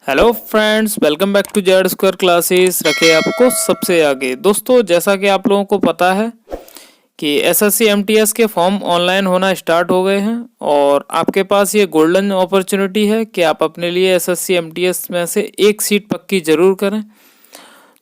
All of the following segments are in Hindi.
Hello friends, welcome back to z square classes. रखे आपको सबसे आगे। दोस्तों, जैसा कि आप लोगों को पता है कि एसएससी एमटीएस के फॉर्म ऑनलाइन होना स्टार्ट हो गए हैं और आपके पास ये गोल्डन अपॉर्चुनिटी है कि आप अपने लिए एसएससी एमटीएस में से एक सीट पक्की ज़रूर करें।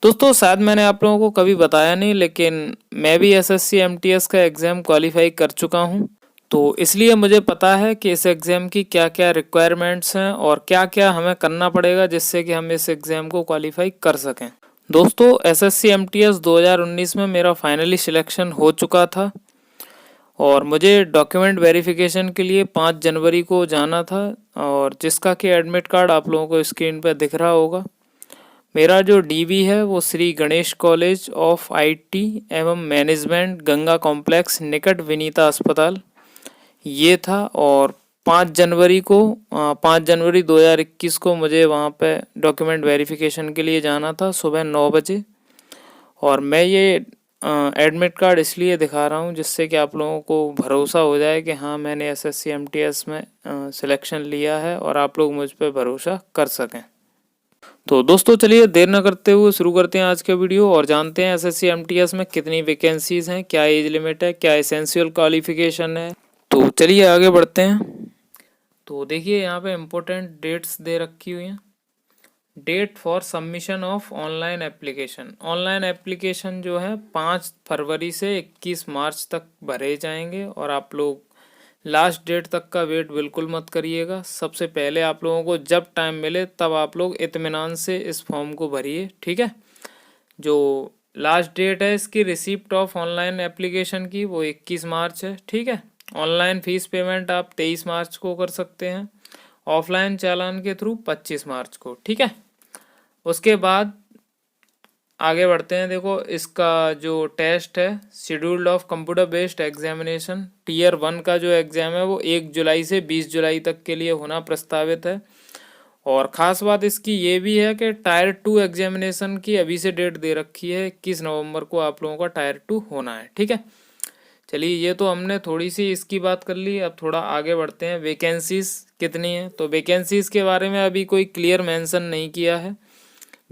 दोस्तों, शायद मैंने आप लोगों को कभी बताया नहीं, लेकिन मैं भी एसएससी एमटीएस का एग्ज़ाम क्वालिफाई कर चुका हूँ। तो इसलिए मुझे पता है कि इस एग्ज़ाम की क्या क्या रिक्वायरमेंट्स हैं और क्या क्या हमें करना पड़ेगा जिससे कि हम इस एग्ज़ाम को क्वालिफाई कर सकें। दोस्तों, एसएससी एमटीएस 2019 में मेरा फाइनली सिलेक्शन हो चुका था और मुझे डॉक्यूमेंट वेरिफिकेशन के लिए 5 जनवरी को जाना था, और जिसका कि एडमिट कार्ड आप लोगों को स्क्रीन पर दिख रहा होगा। मेरा जो डीवी है वो Shri Ganesh college of IT एवं मैनेजमेंट, गंगा कॉम्प्लेक्स, निकट विनीता अस्पताल, ये था। और 5 जनवरी 2021 को मुझे वहाँ पे डॉक्यूमेंट वेरिफिकेशन के लिए जाना था सुबह 9 बजे। और मैं ये एडमिट कार्ड इसलिए दिखा रहा हूँ जिससे कि आप लोगों को भरोसा हो जाए कि हाँ, मैंने एसएससी एमटीएस में सिलेक्शन लिया है और आप लोग मुझ पर भरोसा कर सकें। तो दोस्तों, चलिए देर न करते हुए शुरू करते हैं आज का वीडियो और जानते हैं एसएससी एमटीएस में कितनी वैकेंसीज हैं, क्या एज लिमिट है, क्या एसेंशियल क्वालिफिकेशन है। तो चलिए आगे बढ़ते हैं। तो देखिए, यहाँ पे इम्पोर्टेंट डेट्स दे रखी हुई हैं। Date for submission of online application. Online application जो है 5 फरवरी से 21 मार्च तक भरे जाएंगे और आप लोग लास्ट डेट तक का वेट बिल्कुल मत करिएगा। सबसे पहले आप लोगों को जब टाइम मिले तब आप लोग इत्मीनान से इस फॉर्म को भरिए, ठीक है। जो लास्ट डेट है इसकी रिसिप्ट ऑफ ऑनलाइन एप्लीकेशन की वो 21 मार्च है, ठीक है। ऑनलाइन फ़ीस पेमेंट आप 23 मार्च को कर सकते हैं, ऑफलाइन चालान के थ्रू 25 मार्च को, ठीक है। उसके बाद आगे बढ़ते हैं। देखो, इसका जो टेस्ट है, scheduled of computer based examination tier 1 का जो एग्ज़ाम है वो 1 जुलाई से 20 जुलाई तक के लिए होना प्रस्तावित है। और ख़ास बात इसकी ये भी है कि टायर 2 एग्जामिनेशन की अभी से डेट दे रखी है, 21 नवंबर को आप लोगों का टायर 2 होना है, ठीक है। चलिए, ये तो हमने थोड़ी सी इसकी बात कर ली। अब थोड़ा आगे बढ़ते हैं। वैकेंसीज़ कितनी है, तो वैकेंसीज़ के बारे में अभी कोई क्लियर मेंशन नहीं किया है।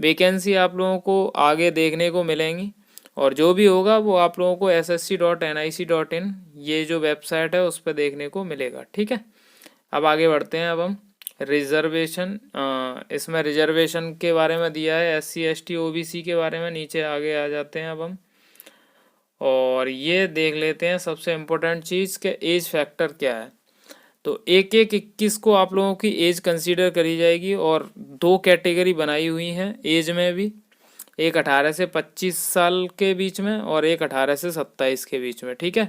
वैकेंसी आप लोगों को आगे देखने को मिलेंगी और जो भी होगा वो आप लोगों को ssc.nic.in ये जो वेबसाइट है उस पर देखने को मिलेगा, ठीक है। अब आगे बढ़ते हैं। अब हम रिजर्वेशन, इसमें रिजर्वेशन के बारे में दिया है, SC ST OBC के बारे में। नीचे आगे आ जाते हैं अब हम, और ये देख लेते हैं सबसे इम्पोर्टेंट चीज़ के एज फैक्टर क्या है। तो 21 को आप लोगों की एज कंसीडर करी जाएगी और 2 कैटेगरी बनाई हुई हैं एज में भी, एक 18 से 25 साल के बीच में और एक 18 से 27 के बीच में, ठीक है।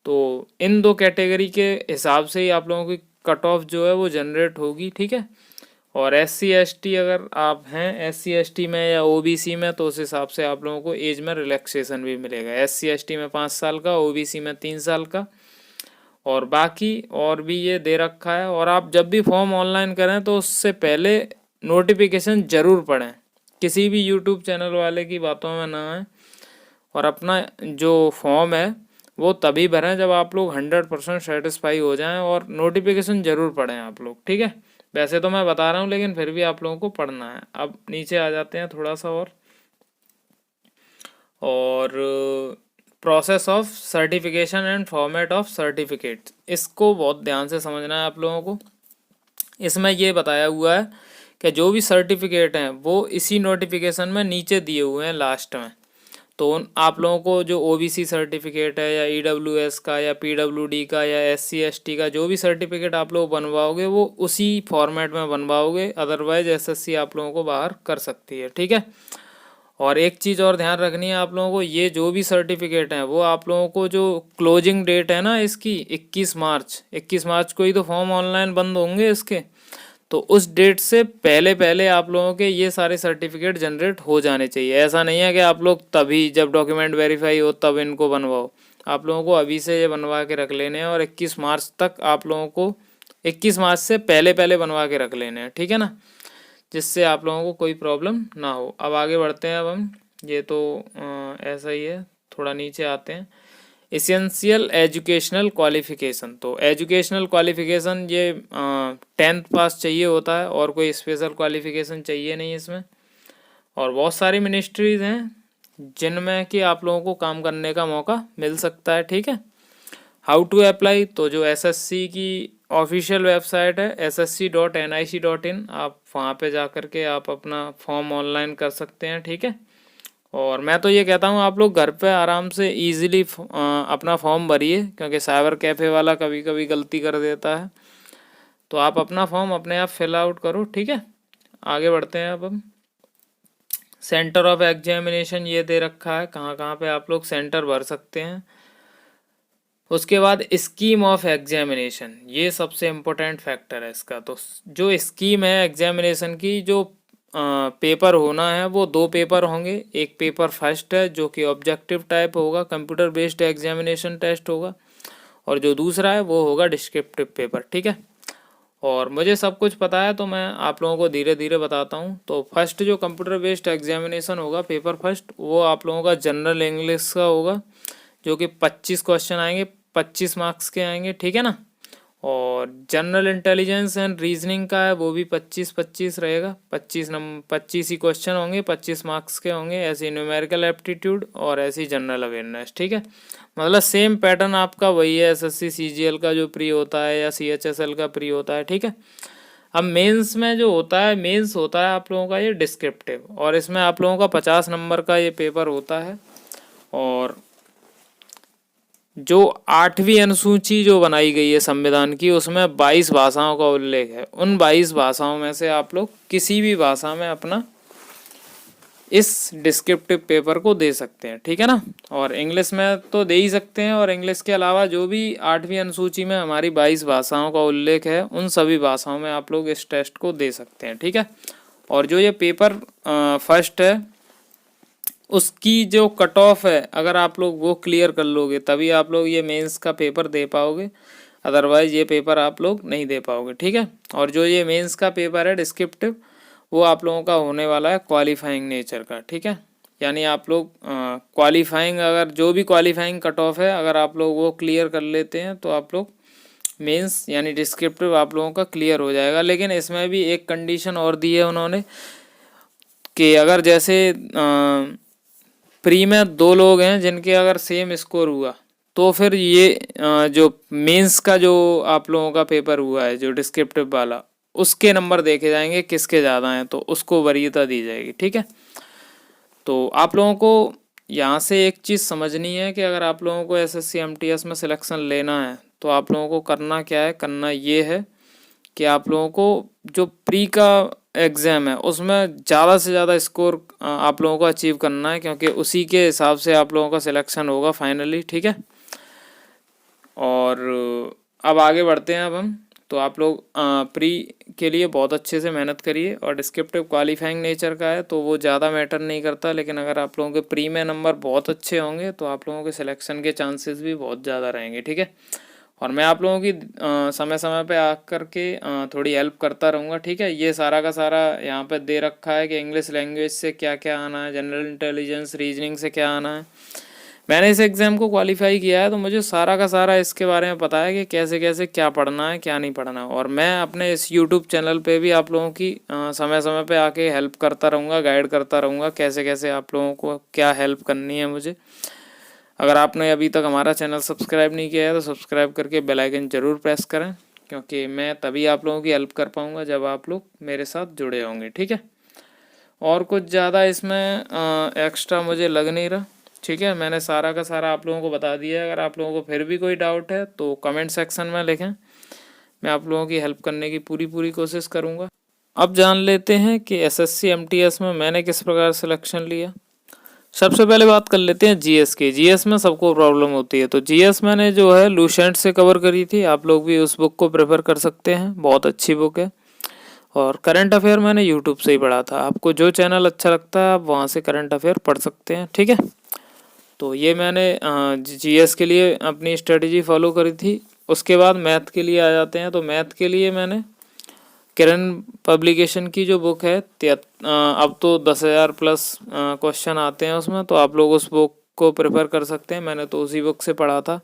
तो इन 2 कैटेगरी के हिसाब से ही आप लोगों की कट ऑफ जो है वो जनरेट होगी, ठीक है। और SC ST अगर आप हैं SC ST में या OBC में तो उस हिसाब से आप लोगों को एज में रिलैक्सेशन भी मिलेगा। SC ST में 5 साल का, OBC में 3 साल का, और बाकी और भी ये दे रखा है। और आप जब भी फॉर्म ऑनलाइन करें तो उससे पहले नोटिफिकेशन ज़रूर पढ़ें, किसी भी यूट्यूब चैनल वाले की बातों में ना आए। और अपना जो फॉर्म है वो तभी भरें जब आप लोग 100% सेटिस्फाई हो जाएं, और नोटिफिकेशन ज़रूर पढ़ें आप लोग, ठीक है। वैसे तो मैं बता रहा हूँ लेकिन फिर भी आप लोगों को पढ़ना है। अब नीचे आ जाते हैं थोड़ा सा और process of certification and format of certificate, इसको बहुत ध्यान से समझना है आप लोगों को। इसमें ये बताया हुआ है कि जो भी सर्टिफिकेट हैं वो इसी नोटिफिकेशन में नीचे दिए हुए हैं लास्ट में। तो आप लोगों को जो OBC सर्टिफिकेट है या EWS का या PWD का या SC ST का जो भी सर्टिफिकेट आप लोग बनवाओगे वो उसी फॉर्मेट में बनवाओगे, अदरवाइज SSC आप लोगों को बाहर कर सकती है, ठीक है। और एक चीज़ और ध्यान रखनी है आप लोगों को, ये जो भी सर्टिफिकेट हैं वो आप लोगों को जो क्लोजिंग डेट है ना इसकी 21 मार्च को ही तो फॉर्म ऑनलाइन बंद होंगे इसके, तो उस डेट से पहले पहले आप लोगों के ये सारे सर्टिफिकेट जनरेट हो जाने चाहिए। ऐसा नहीं है कि आप लोग तभी जब डॉक्यूमेंट वेरीफाई हो तब इनको बनवाओ। आप लोगों को अभी से ये बनवा के रख लेने हैं और 21 मार्च तक आप लोगों को 21 मार्च से पहले पहले बनवा के रख लेने हैं, ठीक है ना, जिससे आप लोगों को कोई प्रॉब्लम ना हो। अब आगे बढ़ते हैं। अब हम ये तो ऐसा ही है, थोड़ा नीचे आते हैं। इसेंशियल एजुकेशनल क्वालिफ़िकेशन, तो एजुकेशनल क्वालिफ़िकेशन ये 10th पास चाहिए होता है और कोई स्पेशल क्वालिफ़िकेशन चाहिए नहीं इसमें। और बहुत सारी मिनिस्ट्रीज़ हैं जिनमें कि आप लोगों को काम करने का मौका मिल सकता है, ठीक है। हाउ टू अप्लाई, तो जो एसएससी की ऑफिशियल वेबसाइट है ssc.nic.in, आप वहाँ पे जा कर के आप अपना फॉर्म ऑनलाइन कर सकते हैं, ठीक है। और मैं तो ये कहता हूँ आप लोग घर पे आराम से इजीली अपना फॉर्म भरिए, क्योंकि साइबर कैफ़े वाला कभी कभी गलती कर देता है। तो आप अपना फॉर्म अपने आप फिल आउट करो, ठीक है। आगे बढ़ते हैं अब हम। सेंटर ऑफ एग्जामिनेशन ये दे रखा है, कहाँ कहाँ पे आप लोग सेंटर भर सकते हैं। उसके बाद स्कीम ऑफ एग्जामिनेशन, ये सबसे इम्पोर्टेंट फैक्टर है इसका। तो जो स्कीम है एग्जामिनेशन की, जो पेपर होना है वो 2 पेपर होंगे। एक पेपर फर्स्ट है जो कि ऑब्जेक्टिव टाइप होगा, कंप्यूटर बेस्ड एग्जामिनेशन टेस्ट होगा, और जो दूसरा है वो होगा डिस्क्रिप्टिव पेपर, ठीक है। और मुझे सब कुछ पता है तो मैं आप लोगों को धीरे धीरे बताता हूँ। तो फर्स्ट जो कंप्यूटर बेस्ड एग्जामिनेशन होगा, पेपर फर्स्ट, वो आप लोगों का जनरल इंग्लिश का होगा, जो कि 25 क्वेश्चन आएंगे, 25 मार्क्स के आएंगे, ठीक है ना। और जनरल इंटेलिजेंस एंड रीजनिंग का है, वो भी 25-25 रहेगा, 25 ही क्वेश्चन होंगे, 25 मार्क्स के होंगे। ऐसे न्यूमेरिकल एप्टीट्यूड और ऐसी जनरल अवेयरनेस, ठीक है। मतलब सेम पैटर्न आपका वही है एसएससी सीजीएल का जो प्री होता है या सीएचएसएल का प्री होता है, ठीक है। अब मेंस में जो होता है, मेंस होता है आप लोगों का ये डिस्क्रिप्टिव, और इसमें आप लोगों का 50 नंबर का ये पेपर होता है। और जो 8वीं अनुसूची जो बनाई गई है संविधान की, उसमें 22 भाषाओं का उल्लेख है। उन 22 भाषाओं में से आप लोग किसी भी भाषा में अपना इस डिस्क्रिप्टिव पेपर को दे सकते हैं, ठीक है ना। और इंग्लिश में तो दे ही सकते हैं, और इंग्लिश के अलावा जो भी 8वीं अनुसूची में हमारी 22 भाषाओं का उल्लेख है, उन सभी भाषाओं में आप लोग इस टेस्ट को दे सकते हैं, ठीक है। और जो ये पेपर फर्स्ट है, उसकी जो कट ऑफ है, अगर आप लोग वो क्लियर कर लोगे तभी आप लोग ये मेंस का पेपर दे पाओगे, अदरवाइज ये पेपर आप लोग नहीं दे पाओगे, ठीक है। और जो ये मेंस का पेपर है डिस्क्रिप्टिव, वो आप लोगों का होने वाला है क्वालिफाइंग नेचर का, ठीक है। यानी आप लोग क्वालिफाइंग, अगर जो भी क्वालिफाइंग कट ऑफ है, अगर आप लोग वो क्लियर कर लेते हैं तो आप लोग मेंस यानी डिस्क्रिप्टिव आप लोगों का क्लियर हो जाएगा। लेकिन इसमें भी एक कंडीशन और दी है उन्होंने, कि अगर जैसे प्री में 2 लोग हैं जिनके अगर सेम स्कोर हुआ, तो फिर ये जो मेंस का जो आप लोगों का पेपर हुआ है जो डिस्क्रिप्टिव वाला, उसके नंबर देखे जाएंगे किसके ज़्यादा हैं, तो उसको वरीयता दी जाएगी, ठीक है। तो आप लोगों को यहाँ से एक चीज़ समझनी है कि अगर आप लोगों को एसएससी एमटीएस में सिलेक्शन लेना है, तो आप लोगों को करना क्या है, करना ये है कि आप लोगों को जो प्री का एग्ज़ाम है उसमें ज़्यादा से ज़्यादा स्कोर आप लोगों को अचीव करना है, क्योंकि उसी के हिसाब से आप लोगों का सिलेक्शन होगा फाइनली, ठीक है। और अब आगे बढ़ते हैं अब हम। तो आप लोग प्री के लिए बहुत अच्छे से मेहनत करिए, और डिस्क्रिप्टिव क्वालिफाइंग नेचर का है तो वो ज़्यादा मैटर नहीं करता, लेकिन अगर आप लोगों के प्री में नंबर बहुत अच्छे होंगे तो आप लोगों के सिलेक्शन के चांसेस भी बहुत ज़्यादा रहेंगे, ठीक है। और मैं आप लोगों की समय समय पे आकर के थोड़ी हेल्प करता रहूँगा, ठीक है। ये सारा का सारा यहाँ पे दे रखा है कि इंग्लिश लैंग्वेज से क्या क्या आना है, जनरल इंटेलिजेंस रीजनिंग से क्या आना है। मैंने इस एग्ज़ाम को क्वालिफाई किया है, तो मुझे सारा का सारा इसके बारे में पता है कि कैसे कैसे क्या पढ़ना है क्या नहीं पढ़ना। और मैं अपने इस यूट्यूब चैनल पे भी आप लोगों की समय समय पे आके हेल्प करता रहूँगा, गाइड करता रहूँगा, कैसे कैसे आप लोगों को क्या हेल्प करनी है मुझे। अगर आपने अभी तक हमारा चैनल सब्सक्राइब नहीं किया है तो सब्सक्राइब करके बेल आइकन ज़रूर प्रेस करें, क्योंकि मैं तभी आप लोगों की हेल्प कर पाऊँगा जब आप लोग मेरे साथ जुड़े होंगे, ठीक है। और कुछ ज़्यादा इसमें एक्स्ट्रा मुझे लग नहीं रहा, ठीक है। मैंने सारा का सारा आप लोगों को बता दिया है। अगर आप लोगों को फिर भी कोई डाउट है तो कमेंट सेक्शन में लिखें, मैं आप लोगों की हेल्प करने की पूरी कोशिश करूँगा। अब जान लेते हैं कि एसएससी एमटीएस में मैंने किस प्रकार सिलेक्शन लिया। सबसे पहले बात कर लेते हैं जीएस की। जीएस में सबको प्रॉब्लम होती है, तो जीएस मैंने जो है लूसेंट से कवर करी थी। आप लोग भी उस बुक को प्रेफर कर सकते हैं, बहुत अच्छी बुक है। और करंट अफेयर मैंने यूट्यूब से ही पढ़ा था। आपको जो चैनल अच्छा लगता है आप वहाँ से करंट अफेयर पढ़ सकते हैं, ठीक है। तो ये मैंने जीएस के लिए अपनी स्ट्रेटजी फॉलो करी थी। उसके बाद मैथ के लिए आ जाते हैं। तो मैथ के लिए मैंने किरण पब्लिकेशन की जो बुक है अब तो 10,000 प्लस क्वेश्चन आते हैं उसमें, तो आप लोग उस बुक को प्रेफर कर सकते हैं, मैंने तो उसी बुक से पढ़ा था।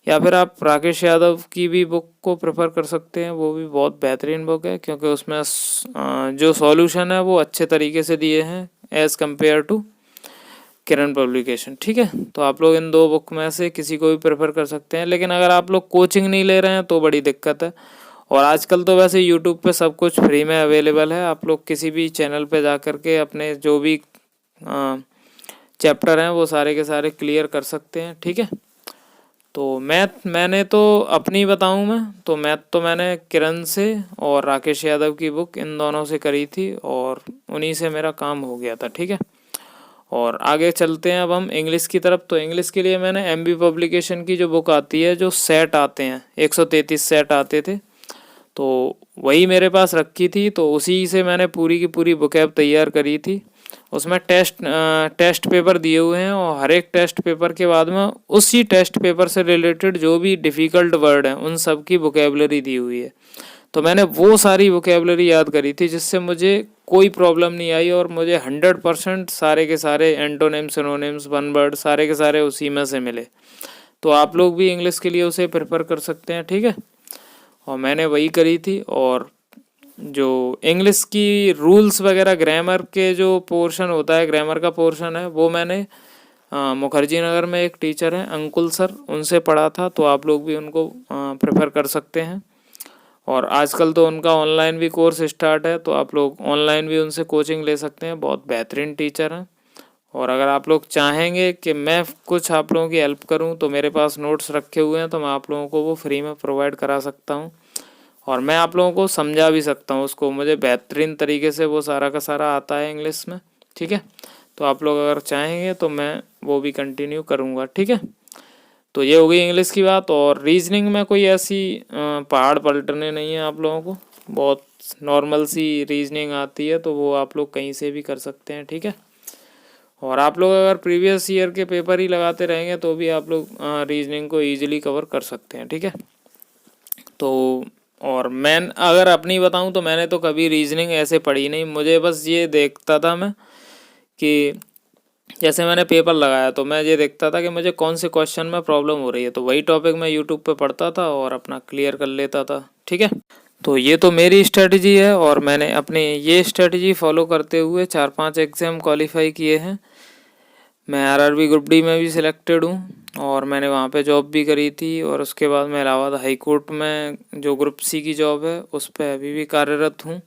या फिर आप राकेश यादव की भी बुक को प्रेफर कर सकते हैं, वो भी बहुत बेहतरीन बुक है, क्योंकि उसमें जो सॉल्यूशन है वो अच्छे तरीके से दिए हैं as compare to Kiran publication. ठीक है, तो आप लोग इन 2 बुक में से किसी को भी प्रेफर कर सकते हैं। लेकिन अगर आप लोग कोचिंग नहीं ले रहे हैं तो बड़ी दिक्कत है। और आजकल तो वैसे यूट्यूब पे सब कुछ फ्री में अवेलेबल है, आप लोग किसी भी चैनल पे जा कर के अपने जो भी चैप्टर हैं वो सारे के सारे क्लियर कर सकते हैं। ठीक है, तो मैंने तो अपनी बताऊं मैं तो मैंने किरण से और राकेश यादव की बुक इन दोनों से करी थी और उन्हीं से मेरा काम हो गया था। ठीक है, और आगे चलते हैं अब हम इंग्लिश की तरफ। तो इंग्लिश के लिए मैंने एमबी पब्लिकेशन की जो बुक आती है, जो सेट आते हैं 133 सेट आते थे, तो वही मेरे पास रखी थी, तो उसी से मैंने पूरी की पूरी बुकैब तैयार करी थी। उसमें टेस्ट पेपर दिए हुए हैं और हर एक टेस्ट पेपर के बाद में उसी टेस्ट पेपर से रिलेटेड जो भी डिफ़िकल्ट वर्ड हैं उन सब की वोकेबलरी दी हुई है। तो मैंने वो सारी वोकेबलरी याद करी थी, जिससे मुझे कोई प्रॉब्लम नहीं आई और मुझे 100% सारे के सारे एंटोनिम्स, सिनोनिम्स, वन वर्ड सारे के सारे उसी में से मिले। तो आप लोग भी इंग्लिश के लिए उसे प्रेफर कर सकते हैं। ठीक है, और मैंने वही करी थी। और जो इंग्लिश की रूल्स वगैरह, ग्रामर के जो पोर्शन होता है, ग्रामर का पोर्शन है, वो मैंने मुखर्जी नगर में एक टीचर हैं अंकुल सर, उनसे पढ़ा था। तो आप लोग भी उनको प्रेफर कर सकते हैं। और आजकल तो उनका ऑनलाइन भी कोर्स स्टार्ट है, तो आप लोग ऑनलाइन भी उनसे कोचिंग ले सकते हैं, बहुत बेहतरीन टीचर हैं। और अगर आप लोग चाहेंगे कि मैं कुछ आप लोगों की हेल्प करूं, तो मेरे पास नोट्स रखे हुए हैं, तो मैं आप लोगों को वो फ्री में प्रोवाइड करा सकता हूं और मैं आप लोगों को समझा भी सकता हूं उसको। मुझे बेहतरीन तरीके से वो सारा का सारा आता है इंग्लिश में। ठीक है, तो आप लोग अगर चाहेंगे तो मैं वो भी कंटिन्यू करूँगा। ठीक है, तो ये हो गई इंग्लिश की बात। और रीजनिंग में कोई ऐसी पहाड़ पलटने नहीं है, आप लोगों को बहुत नॉर्मल सी रीजनिंग आती है, तो वो आप लोग कहीं से भी कर सकते हैं। ठीक है, और आप लोग अगर प्रीवियस ईयर के पेपर ही लगाते रहेंगे तो भी आप लोग रीजनिंग को ईजिली कवर कर सकते हैं। ठीक है, तो और मैं अगर अपनी बताऊं तो मैंने तो कभी रीजनिंग ऐसे पढ़ी नहीं, मुझे बस ये देखता था मैं कि जैसे मैंने पेपर लगाया तो मैं ये देखता था कि मुझे कौन से क्वेश्चन में प्रॉब्लम हो रही है, तो वही टॉपिक मैं यूट्यूब पे पढ़ता था और अपना क्लियर कर लेता था। ठीक है, तो ये तो मेरी स्ट्रेटजी है और मैंने अपनी ये स्ट्रेटजी फॉलो करते हुए 4-5 एग्ज़ाम क्वालिफाई किए हैं। मैं आरआरबी ग्रुप डी में भी सिलेक्टेड हूँ और मैंने वहाँ पे जॉब भी करी थी। और उसके बाद मैं इलाहाबाद हाई कोर्ट में जो ग्रुप सी की जॉब है उस पर अभी भी कार्यरत हूँ।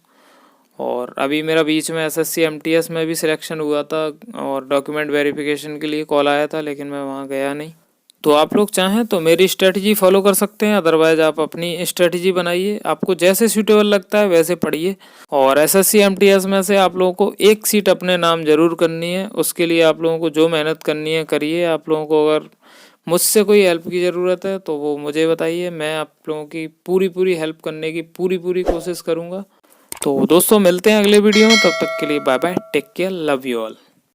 और अभी मेरा बीच में एसएससी एमटीएस में भी सिलेक्शन हुआ था और डॉक्यूमेंट वेरिफिकेशन के लिए कॉल आया था, लेकिन मैं वहाँ गया नहीं। तो आप लोग चाहें तो मेरी स्ट्रेटजी फॉलो कर सकते हैं, अदरवाइज आप अपनी स्ट्रेटजी बनाइए, आपको जैसे सूटेबल लगता है वैसे पढ़िए। और एसएससी एमटीएस में से आप लोगों को एक सीट अपने नाम जरूर करनी है, उसके लिए आप लोगों को जो मेहनत करनी है करिए। आप लोगों को अगर मुझसे कोई हेल्प की ज़रूरत है तो वो मुझे बताइए, मैं आप लोगों की पूरी हेल्प करने की पूरी कोशिश करूँगा। तो दोस्तों मिलते हैं अगले वीडियो में, तब तक के लिए bye bye, take care, love you all.